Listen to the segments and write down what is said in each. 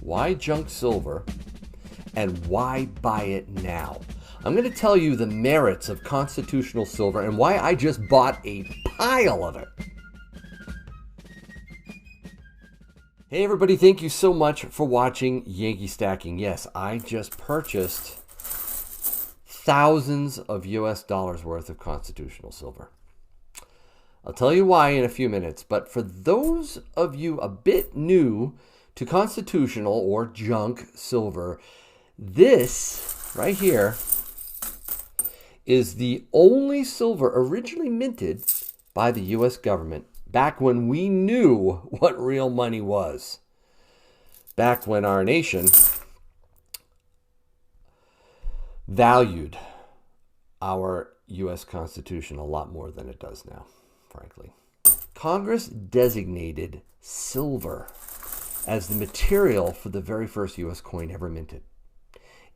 why junk silver, and why buy it now. I'm going to tell you the merits of constitutional silver and why I just bought a pile of it. Hey everybody, thank you so much for watching Yankee Stacking. Yes, I just purchased thousands of US dollars worth of constitutional silver. I'll tell you why in a few minutes, but for those of you a bit new to constitutional or junk silver, this right here is the only silver originally minted by the US government back when we knew what real money was. Back when our nation valued our US Constitution a lot more than it does now, frankly. Congress designated silver as the material for the very first US coin ever minted.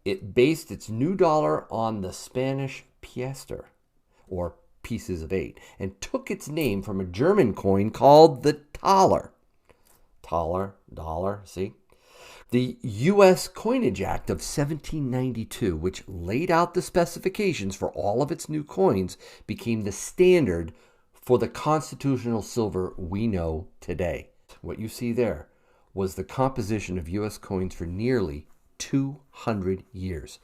It based its new dollar on the Spanish piastre, or pieces of 8, and took its name from a German coin called the thaler. Thaler, dollar, see? The U.S. Coinage Act of 1792, which laid out the specifications for all of its new coins, became the standard for the constitutional silver we know today. What you see there was the composition of U.S. coins for nearly 200 years,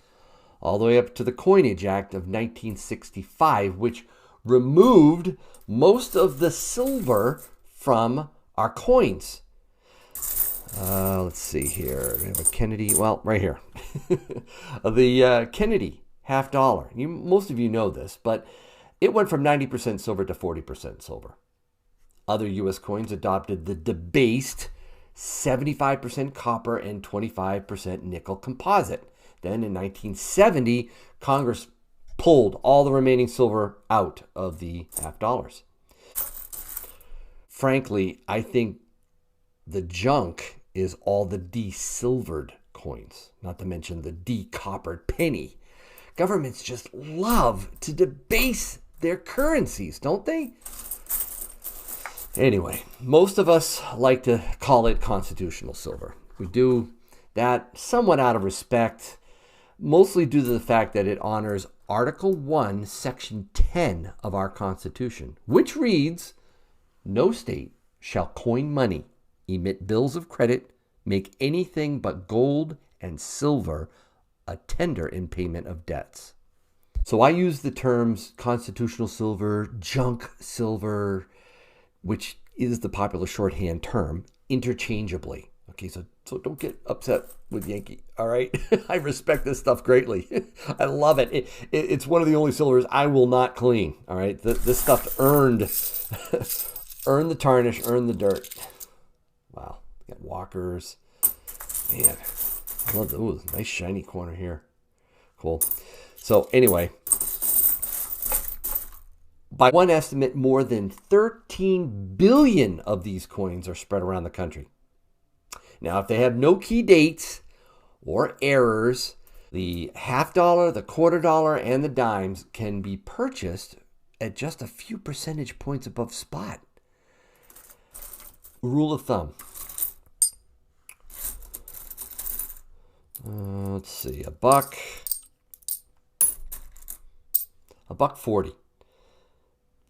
all the way up to the Coinage Act of 1965, which removed most of the silver from our coins. Let's see here. We have a Kennedy, well, right here. The Kennedy half dollar. Most of you know this, but it went from 90% silver to 40% silver. Other U.S. coins adopted the debased 75% copper and 25% nickel composite. Then in 1970, Congress pulled all the remaining silver out of the half dollars. Frankly, I think the junk is all the de-silvered coins, not to mention the de-coppered penny. Governments just love to debase their currencies, don't they? Anyway, most of us like to call it constitutional silver. We do that somewhat out of respect, mostly due to the fact that it honors Article 1, Section 10 of our Constitution, which reads, "No state shall coin money, emit bills of credit, make anything but gold and silver a tender in payment of debts." So I use the terms constitutional silver, junk silver, which is the popular shorthand term, interchangeably. Okay, so don't get upset with Yankee, all right? I respect this stuff greatly. I love it. It's one of the only silvers I will not clean, all right? This stuff earned the tarnish, earned the dirt. Wow, we got walkers. Man, I love those. Nice shiny corner here. Cool. So anyway, by one estimate, more than 13 billion of these coins are spread around the country. Now, if they have no key dates or errors, the half dollar, the quarter dollar, and the dimes can be purchased at just a few percentage points above spot. Rule of thumb. Let's see, $1.40.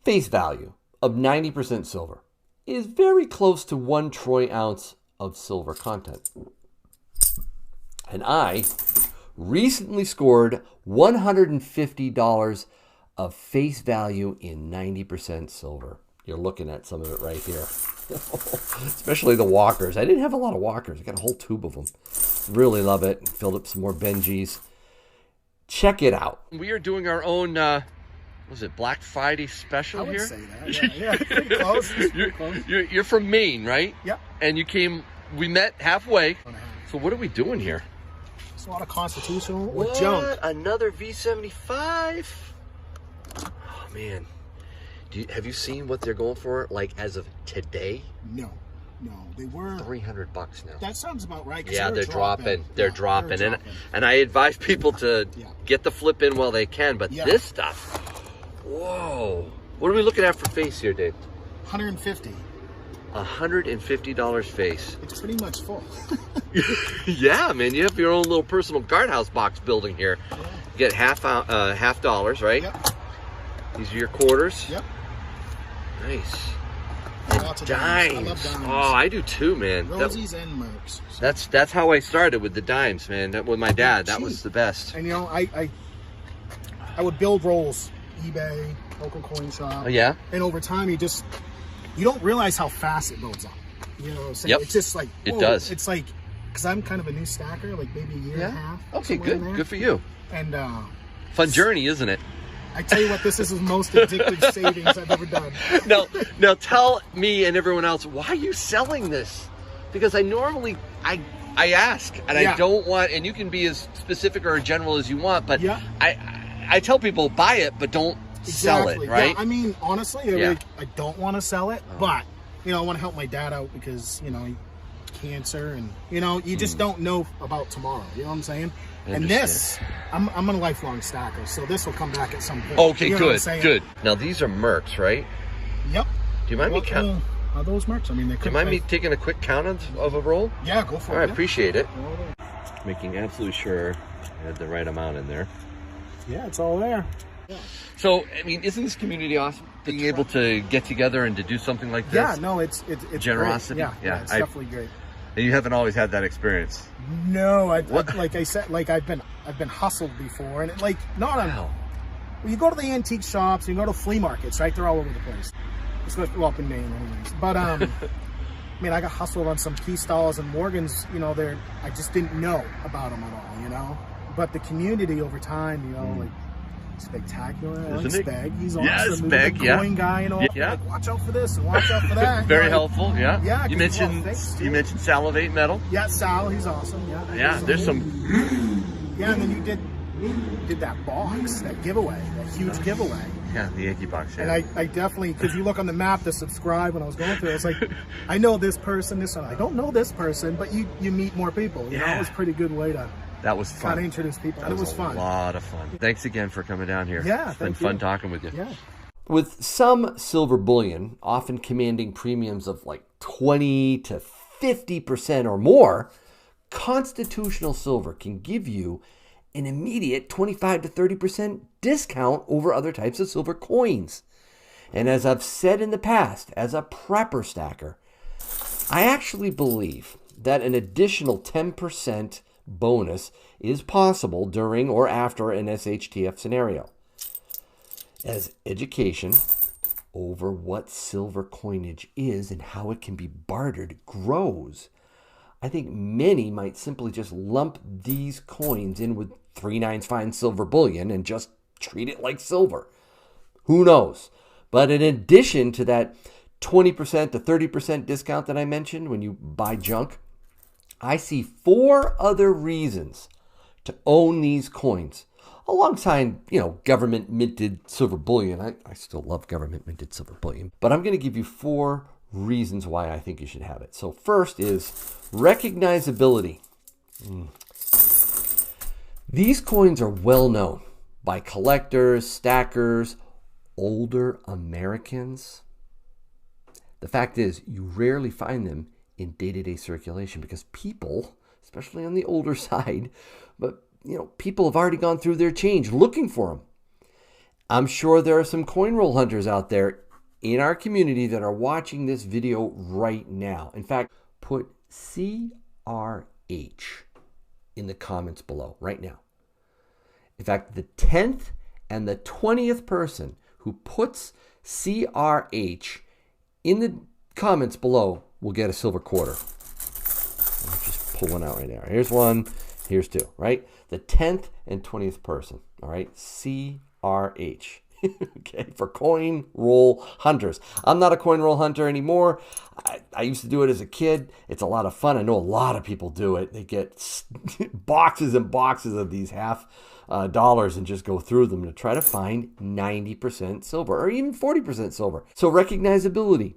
Face value of 90% silver is very close to 1 troy ounce of silver content. And I recently scored $150 of face value in 90% silver. You're looking at some of it right here. Especially the walkers. I didn't have a lot of walkers. I got a whole tube of them. Really love it. Filled up some more Benjis. Check it out. We are doing our own, was it Black Friday special here? I would say that, yeah. Pretty close. You're from Maine, right? Yep. And you came, we met halfway. So what are we doing here? It's a lot of constitutional with junk. Another V75? Oh, man. Have you seen what they're going for, like, as of today? No, they were $300 now. That sounds about right. Yeah, they're dropping. They're dropping. And I advise people to get the flip in while they can. But this stuff, whoa! What are we looking at for face here, Dave? 150. $150 face. It's pretty much full. Yeah, man, you have your own little personal guardhouse box building here. Yeah. You get half dollars, right? Yep. These are your quarters. Yep. Nice. Lots of dimes. I love dimes. Oh, I do too, man. Rosies and Mercs. So. That's how I started with the dimes, man. With my dad, that was the best. And you know, I would build rolls, eBay, local coin shop. Oh, yeah. And over time, you don't realize how fast it builds up. You know what I'm saying? Yep. It's just like, whoa. It does. It's like, because I'm kind of a new stacker, like maybe a year and a half. Okay, good. Good for you. And fun journey, isn't it? I tell you what, this is the most addictive savings I've ever done. Now tell me and everyone else, why are you selling this? Because I normally, I ask, and I don't want, and you can be as specific or general as you want, but I tell people, buy it, but don't sell it, right? Yeah, I mean, honestly, I don't want to sell it, but, you know, I want to help my dad out because, you know, cancer and, you know, you just don't know about tomorrow, you know what I'm saying? And this, I'm a lifelong stacker, so this will come back at some point. Okay, you know good. Now, these are Mercs, right? Yep. Do you mind me counting? Are those Mercs? I mean, they could. Do you mind me taking a quick count of a roll? Yeah, go for it. All right, appreciate it. Making absolutely sure I had the right amount in there. Yeah, it's all there. Yeah. So, I mean, isn't this community awesome? Being able to get together and to do something like this? Yeah, no, it's generosity. Great. Yeah, it's definitely great. And you haven't always had that experience. No, like I said, like I've been hustled before, and it, like not on. Well, you go to the antique shops, you go to flea markets, right? They're all over the place. Especially up in Maine, anyways. But I mean, I got hustled on some key stalls and Morgans. You know, I just didn't know about them at all. You know, but the community over time, you know, like. Spectacular. I like Speg. He's awesome. Yeah, Speg, the coin guy and all. Yeah. Like, watch out for this and watch out for that. Very helpful. Yeah. Yeah. You mentioned Salivate Metal. Yeah, Sal. He's awesome. Yeah. Yeah. There's some. Yeah, and then you did that box, that giveaway, that huge giveaway. Yeah, the Yankee box. Yeah. And I definitely, because you look on the map to subscribe when I was going through it, it's like, I know this person, this one. I don't know this person, but you meet more people. You know, it was a pretty good way to. That was fun. Kind of introduce people. And it was fun. A lot of fun. Thanks again for coming down here. Yeah, it's been fun talking with you. Yeah. With some silver bullion often commanding premiums of like 20 to 50% or more, constitutional silver can give you an immediate 25 to 30% discount over other types of silver coins. And as I've said in the past, as a prepper stacker, I actually believe that an additional 10% bonus is possible during or after an SHTF scenario. As education over what silver coinage is and how it can be bartered grows, I think many might simply just lump these coins in with 3/9 fine silver bullion and just treat it like silver. Who knows? But in addition to that 20% to 30% discount that I mentioned when you buy junk, I see 4 other reasons to own these coins. Alongside, you know, government minted silver bullion. I still love government minted silver bullion. But I'm going to give you 4 reasons why I think you should have it. So first is recognizability. These coins are well known by collectors, stackers, older Americans. The fact is, you rarely find them in day-to-day circulation because people, especially on the older side, but you know, people have already gone through their change looking for them. I'm sure there are some coin roll hunters out there in our community that are watching this video right now. In fact, put CRH in the comments below right now. In fact, the 10th and the 20th person who puts CRH in the comments below will get a silver quarter. I'll just pull one out right now. Here's one. Here's 2, right? The 10th and 20th person, all right? CRH, okay, for coin roll hunters. I'm not a coin roll hunter anymore. I used to do it as a kid. It's a lot of fun. I know a lot of people do it. They get boxes and boxes of these half dollars and just go through them to try to find 90% silver or even 40% silver. So recognizability.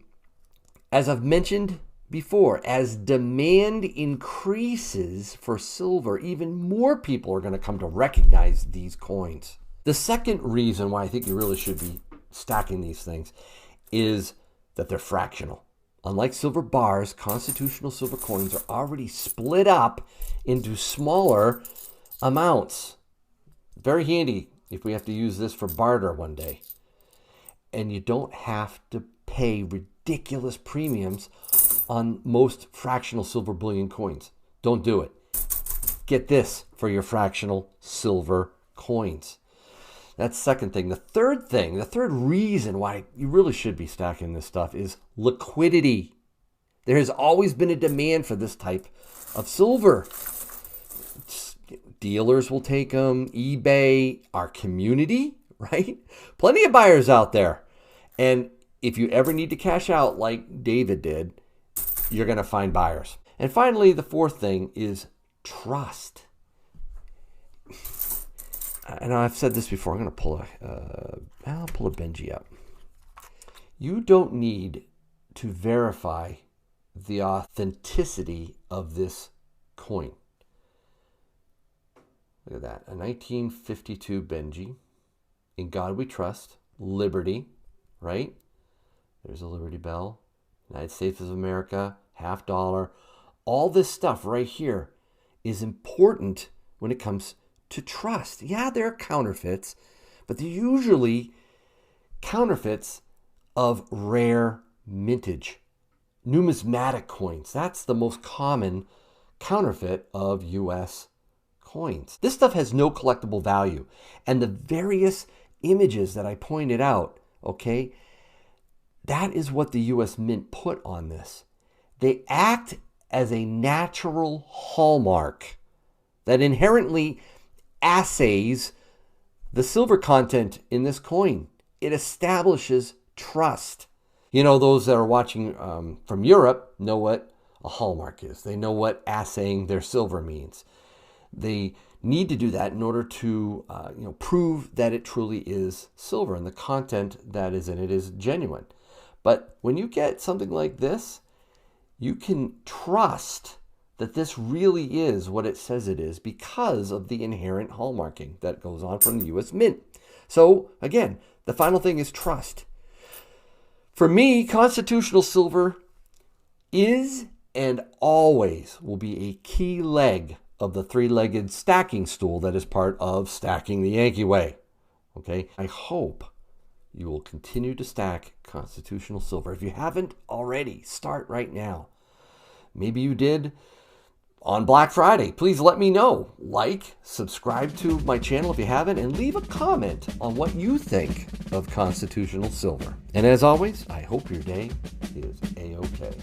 As I've mentioned before, as demand increases for silver, even more people are going to come to recognize these coins. The second reason why I think you really should be stacking these things is that they're fractional. Unlike silver bars, constitutional silver coins are already split up into smaller amounts. Very handy if we have to use this for barter one day. And you don't have to pay ridiculous premiums on most fractional silver bullion coins. Don't do it. Get this for your fractional silver coins. That's the second thing. The third reason why you really should be stacking this stuff is liquidity. There has always been a demand for this type of silver. Dealers will take them, eBay, our community, right? Plenty of buyers out there. And if you ever need to cash out like David did, you're going to find buyers. And finally, the fourth thing is trust. And I've said this before. I'm going to pull a Benji up. You don't need to verify the authenticity of this coin. Look at that. A 1952 Benji. In God we trust. Liberty. Right? There's a Liberty Bell. United States of America. $50. All this stuff right here is important when it comes to trust. Yeah, there are counterfeits, but they're usually counterfeits of rare mintage. Numismatic coins. That's the most common counterfeit of U.S. coins. This stuff has no collectible value. And the various images that I pointed out, okay, that is what the U.S. Mint put on this. They act as a natural hallmark that inherently assays the silver content in this coin. It establishes trust. You know, those that are watching from Europe know what a hallmark is. They know what assaying their silver means. They need to do that in order to prove that it truly is silver and the content that is in it is genuine. But when you get something like this, you can trust that this really is what it says it is because of the inherent hallmarking that goes on from the U.S. Mint. So again, the final thing is trust. For me, constitutional silver is and always will be a key leg of the three-legged stacking stool that is part of stacking the Yankee way. Okay, I hope you will continue to stack constitutional silver. If you haven't already, start right now. Maybe you did on Black Friday. Please let me know. Like, subscribe to my channel if you haven't, and leave a comment on what you think of constitutional silver. And as always, I hope your day is A-OK.